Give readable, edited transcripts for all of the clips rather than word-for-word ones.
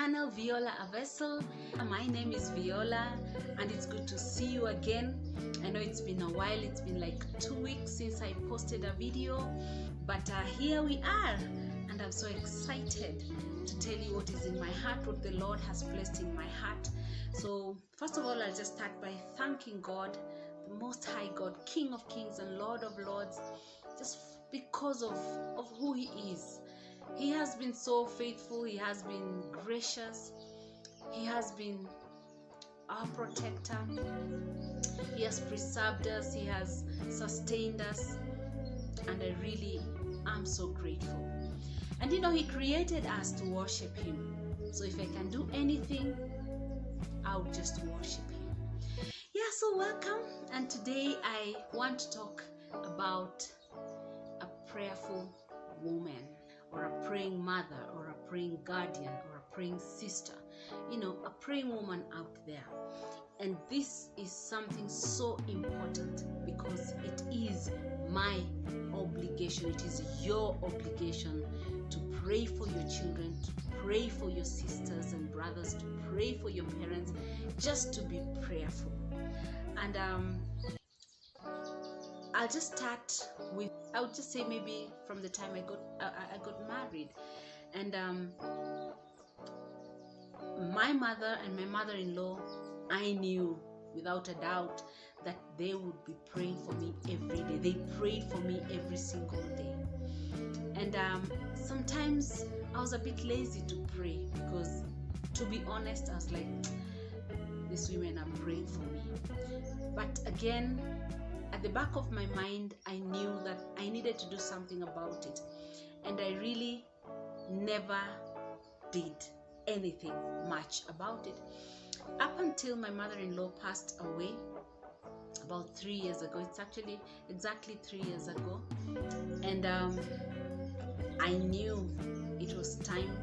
channel Viola A Vessel. My name is Viola and it's good to see you again. I know it's been a while, it's been like 2 weeks since I posted a video, but here we are, and I'm so excited to tell you what is in my heart, what the Lord has placed in my heart. So first of all, I'll just start by thanking God, the Most High God, King of Kings and Lord of Lords, just because of who He is. He has been so faithful, He has been gracious, He has been our protector, He has preserved us, He has sustained us, and I really am so grateful. And you know, He created us to worship Him. So if I can do anything, I'll just worship Him. Yeah, so welcome. And today I want to talk about a prayerful woman, or a praying mother, or a praying guardian, or a praying sister. You know, a praying woman out there. And this is something so important because it is my obligation. It is your obligation to pray for your children, to pray for your sisters and brothers, to pray for your parents, just to be prayerful. And I'll just start with, I would just say maybe from the time I got married. And my mother and my mother-in-law, I knew without a doubt that they would be praying for me every day. They prayed for me every single day. And sometimes I was a bit lazy to pray because, to be honest, I was like, these women are praying for me. But again, at the back of my mind, I knew that I needed to do something about it. And I really never did anything much about it. Up until my mother-in-law passed away about 3 years ago. It's actually exactly 3 years ago. And I knew it was time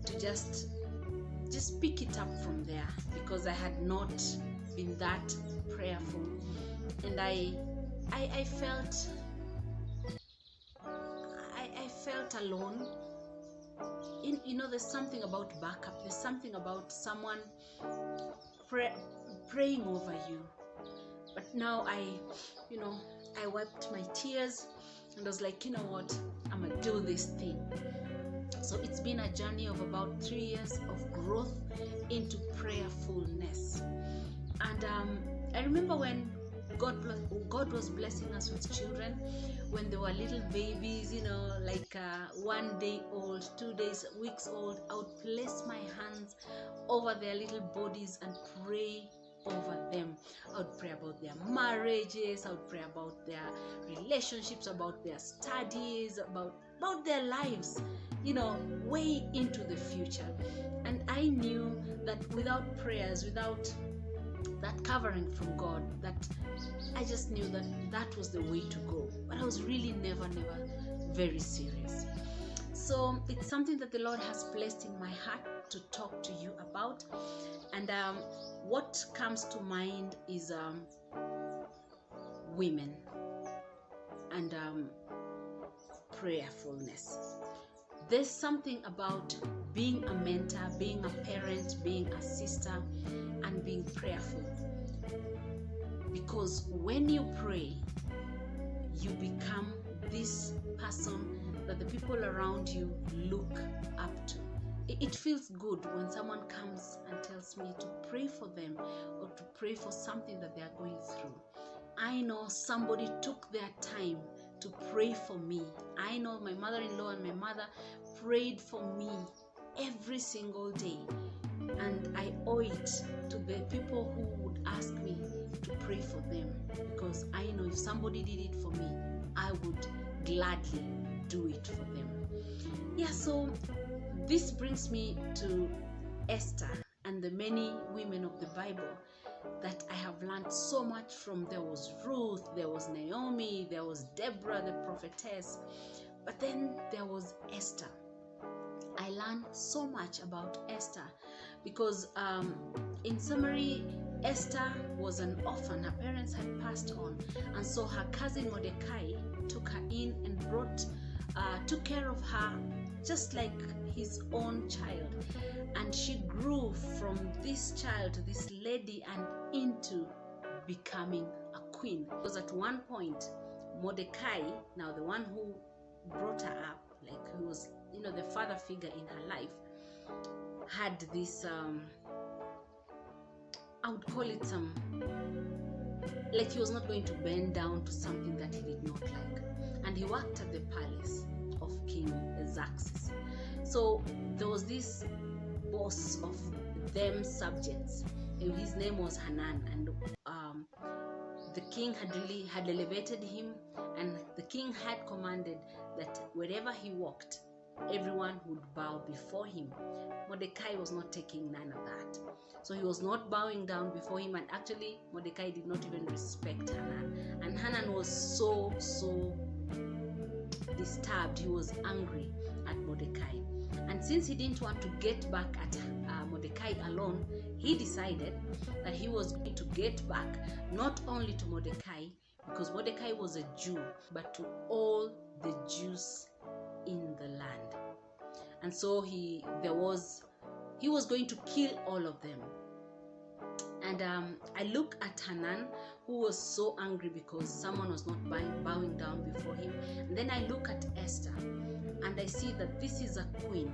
to just pick it up from there, because I had not been that prayerful. And I felt alone. You know, there's something about backup. There's something about someone praying over you. But now I wiped my tears and I was like, you know what, I'm gonna do this thing. So it's been a journey of about 3 years of growth into prayerfulness. And I remember when God was blessing us with children, when they were little babies, you know, like 1 day old, 2 days, weeks old. I would place my hands over their little bodies and pray over them. I would pray about their marriages, I would pray about their relationships, about their studies, about their lives, you know, way into the future. And I knew that without prayers, without that covering from God, that I just knew that was the way to go. But I was really never very serious. So it's something that the Lord has placed in my heart to talk to you about. And what comes to mind is women and prayerfulness. There's something about being a mentor, being a parent, being a sister, and being prayerful. Because when you pray, you become this person that the people around you look up to. It feels good when someone comes and tells me to pray for them or to pray for something that they are going through. I know somebody took their time to pray for me. I know my mother-in-law and my mother prayed for me every single day. And I owe it to the people who would ask me to pray for them, because I know if somebody did it for me, I would gladly do it for them. Yeah, so this brings me to Esther and the many women of the Bible that I have learned so much from. There was Ruth, there was Naomi, there was Deborah the prophetess, but then there was Esther. I learned so much about Esther because in summary, Esther was an orphan. Her parents had passed on, and so her cousin Mordecai took her in and took care of her just like his own child. And she grew from this child to this lady and into becoming a queen. Because at one point, Mordecai, now the one who brought her up, like who was, the father figure in her life, had this, I would call it like he was not going to bend down to something that he did not like. And he worked at the palace of King Xerxes. So there was this boss of them subjects. His name was Hanan, and the king had elevated him, and the king had commanded that wherever he walked, everyone would bow before him. Mordecai was not taking none of that. So he was not bowing down before him, and actually Mordecai did not even respect Hanan. And Hanan was so disturbed. He was angry at Mordecai. And since he didn't want to get back at Mordecai alone, he decided that he was going to get back not only to Mordecai, because Mordecai was a Jew, but to all the Jews in the land. And so he was going to kill all of them. And I look at Hanan, who was so angry because someone was not bowing down before him. And then I look at Esther, and I see that this is a queen,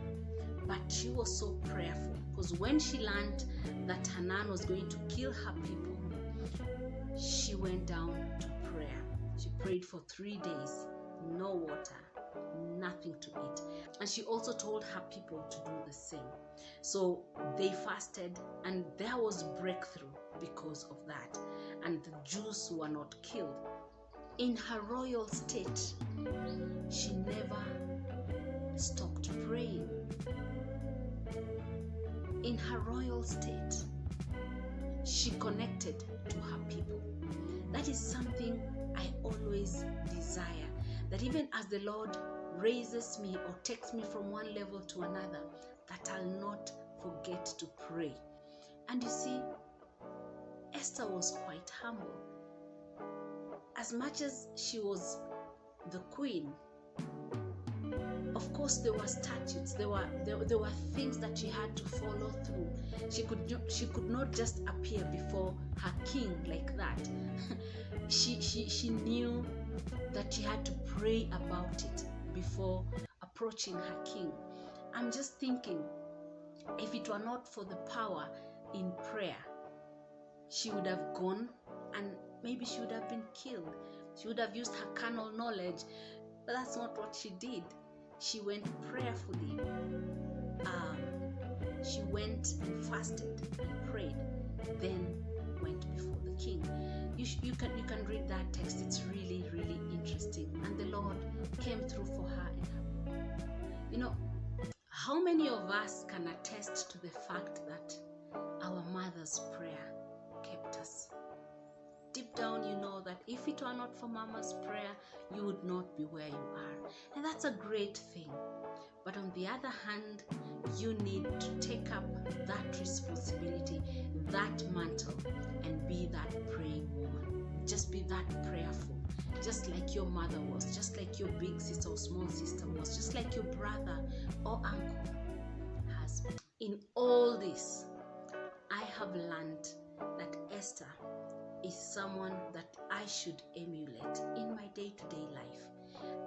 but she was so prayerful, because when she learned that Hanan was going to kill her people, she went down to prayer. She prayed for 3 days, no water, nothing to eat. And she also told her people to do the same. So they fasted, and there was breakthrough because of that. And the Jews were not killed. In her royal state, she never stopped praying. In her royal state, she connected to her people. That is something I always desire, that even as the Lord raises me or takes me from one level to another, that I'll not forget to pray. And you see, Esther was quite humble. As much as she was the queen, of course there were statutes, there were things that she had to follow through. She could not just appear before her king like that. she knew that she had to pray about it before approaching her king. I'm just thinking, if it were not for the power in prayer, she would have gone, and maybe she would have been killed. She would have used her carnal knowledge, but that's not what she did. She went prayerfully. She went and fasted and prayed, then went before the king. You can read that text. It's really, really interesting. And the Lord came through for her in her. How many of us can attest to the fact that our mother's prayer kept us? Deep down, you know that if it were not for Mama's prayer, you would not be where you are. And that's a great thing. But on the other hand, you need to take up that responsibility, that mantle, and be that praying woman. Just be that prayerful. Just like your mother was, just like your big sister or small sister was, just like your brother or uncle has been. In all this, I have learned that Esther is someone that I should emulate in my day-to-day life.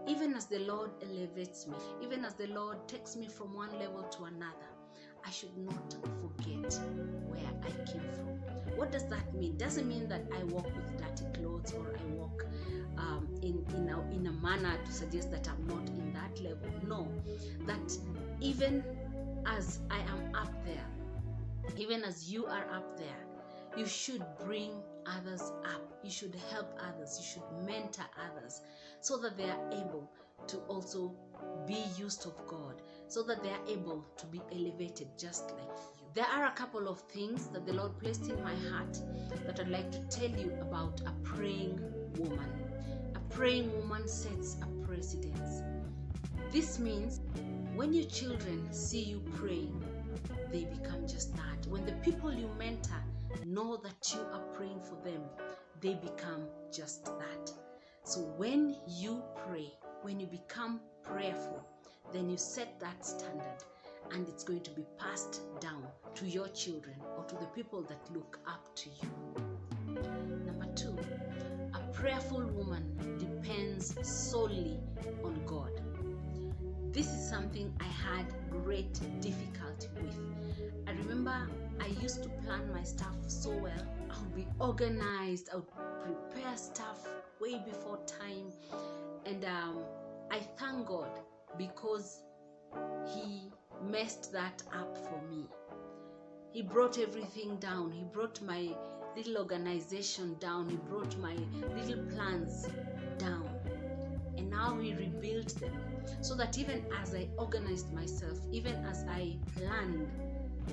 Even as the Lord elevates me, even as the Lord takes me from one level to another, I should not forget where I came from. What does that mean? Doesn't mean that I walk with dirty clothes, or I walk in a manner to suggest that I'm not in that level. No, that even as I am up there, even as you are up there, you should bring others up. You should help others. You should mentor others, so that they are able to also be used of God, so that they are able to be elevated just like you. There are a couple of things that the Lord placed in my heart that I'd like to tell you about a praying woman. A praying woman sets a precedence. This means when your children see you praying, they become just that. When the people you mentor know that you are praying for them, they become just that. So when you pray, when you become prayerful, then you set that standard. and it's going to be passed down to your children or to the people that look up to you. Number 2, a prayerful woman depends solely on God. This is something I had great difficulty with. I remember I used to plan my stuff so well. I would be organized, I would prepare stuff way before time, and I thank God because He messed that up for me. He brought everything down. He brought my little organization down. He brought my little plans down. And now He rebuilt them so that even as I organized myself, even as I planned,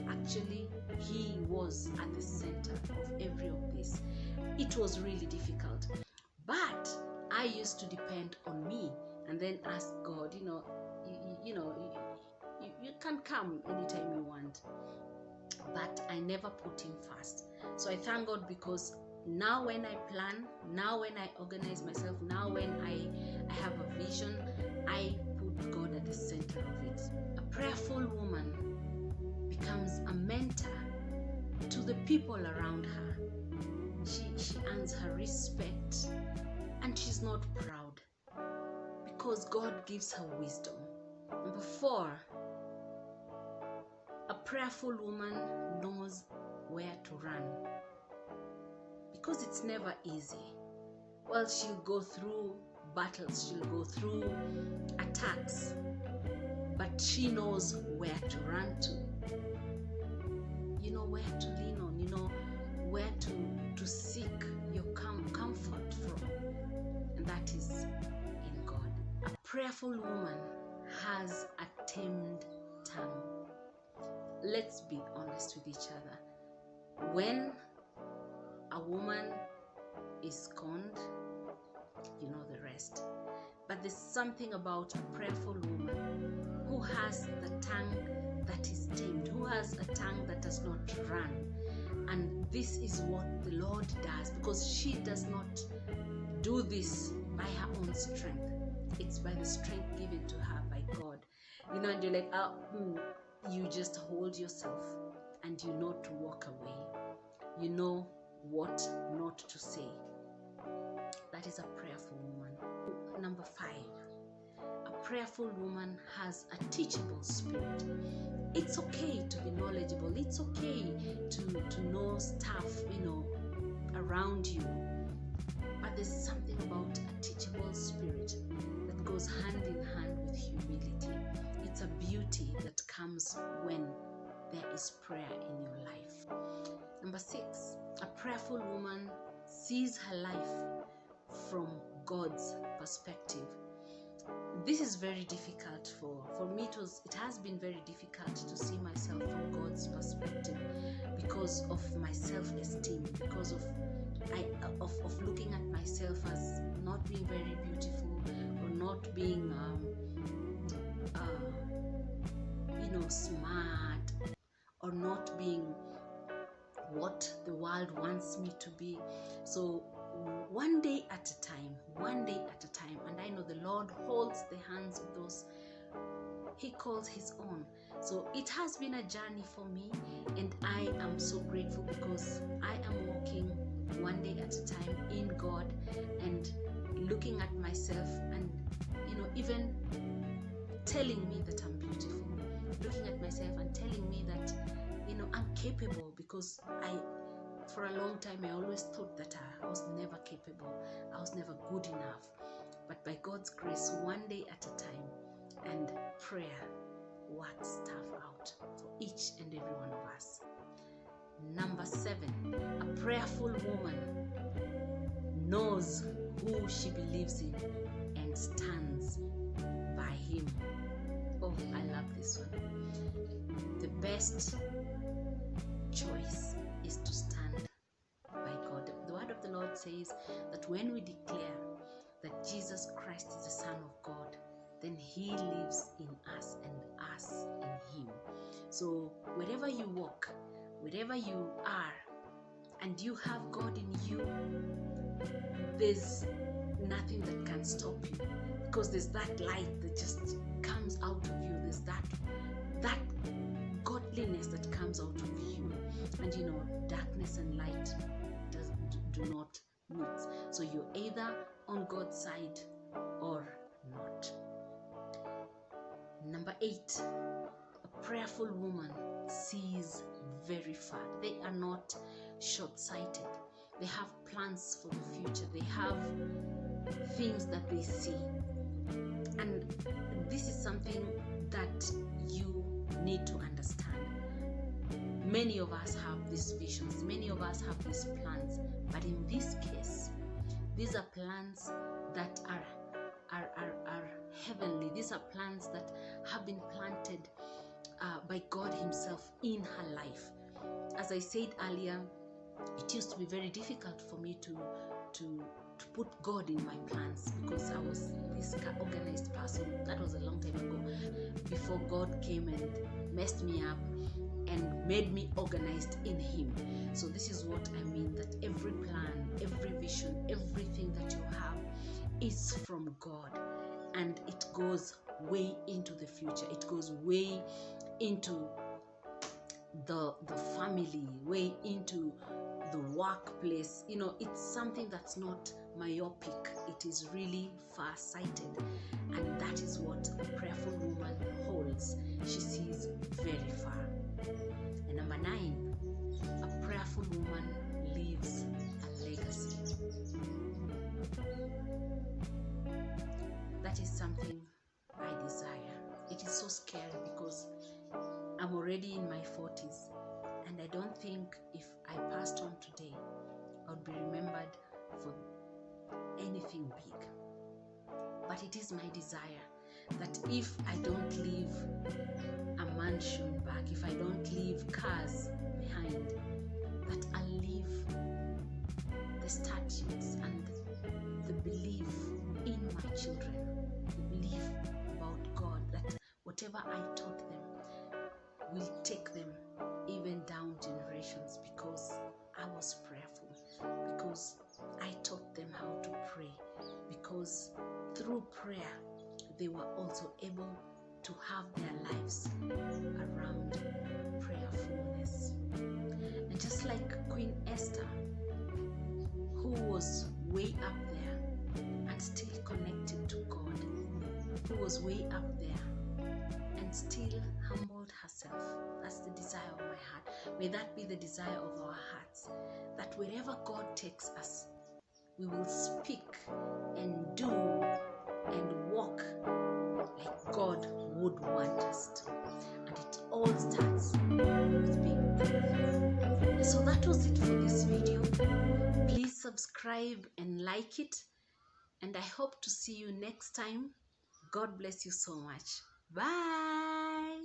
actually He was at the center of every of this. It was really difficult. But I used to depend on me and then ask God, you can come anytime you want. But I never put Him first. So I thank God because now when I plan, now when I organize myself, now when I have a vision, I put God at the center of it. A prayerful woman becomes a mentor to the people around her. She earns her respect, and she's not proud because God gives her wisdom. Number 4, a prayerful woman knows where to run because it's never easy. Well, she'll go through battles, she'll go through attacks, but she knows where to run to. You know where to lean on, you know where to seek your comfort from, and that is in God. A prayerful woman has a tamed tongue. Let's be honest with each other. When a woman is scorned, you know the rest. But there's something about a prayerful woman who has the tongue that is tamed, who has a tongue that does not run. And this is what the Lord does, because she does not do this by her own strength. It's by the strength given to her by God. And you're like, you just hold yourself and you know to walk away. You know what not to say. That is a prayerful woman. Number 5, a prayerful woman has a teachable spirit. It's okay to be knowledgeable. It's okay to know stuff, around you. But there's something about a teachable spirit that goes hand in hand with humility. It's a beauty that comes when there is prayer in your life. Number 6, a prayerful woman sees her life from God's perspective. This is very difficult for me. It has been very difficult to see myself from God's perspective because of my self-esteem, because of looking at myself as not being very beautiful or not being smart, or not being what the world wants me to be. So one day at a time, and I know the Lord holds the hands of those He calls His own. So it has been a journey for me, and I am so grateful because I am walking one day at a time in God and looking at myself and even telling me that I'm beautiful, looking at myself and telling me that I'm capable, because for a long time I always thought that I was never capable, I was never good enough. But by God's grace, one day at a time, and prayer works stuff out for each and every one of us. Number 7, a prayerful woman knows who she believes in and stands by Him. Oh, I love this one. The best choice is to stand by God. The word of the Lord says that when we declare that Jesus Christ is the Son of God, then He lives in us and us in Him. So wherever you walk, wherever you are, and you have God in you, there's nothing that can stop you, because there's that light that just comes out of you. There's that godliness that comes out of you. And you know, darkness and light do not meet. So you're either on God's side or not. Number 8, a prayerful woman sees very far. They are not short-sighted. They have plans for the future. They have things that they see. And this is something that you need to understand. Many of us have these visions. Many of us have these plans. But in this case, these are plans that are heavenly. These are plans that have been planted by God himself in her life. As I said earlier, it used to be very difficult for me to put God in my plans, because I was this organized person. That was a long time ago, before God came and messed me up and made me organized in him. So this is what I mean, that every plan, every vision, everything that you have is from God, and it goes way into the future. It goes way into the family, way into the workplace. You know, it's something that's not myopic. It is really far-sighted, and that is what a prayerful woman holds. She sees very far. And number 9, a prayerful woman leaves a legacy. That is something I desire. It is so scary because I'm already in my 40s, and I don't think if I passed on today, I would be remembered for anything big. But it is my desire that if I don't leave a mansion back, if I don't leave cars behind, that I'll leave the statutes and the belief in my children, the belief about God, that whatever I taught them will take them even down generations, because I was prayerful, because I taught them how to pray, because through prayer they were also able to have their lives around prayerfulness. And just like Queen Esther, who was way up there and still connected to God, who was way up there and still humbled herself. That's the desire of my heart. May that be the desire of our hearts, that wherever God takes us, we will speak and do and walk like God would want us to. And it all starts with being prayerful. So that was it for this video. Please subscribe and like it, and I hope to see you next time. God bless you so much. Bye.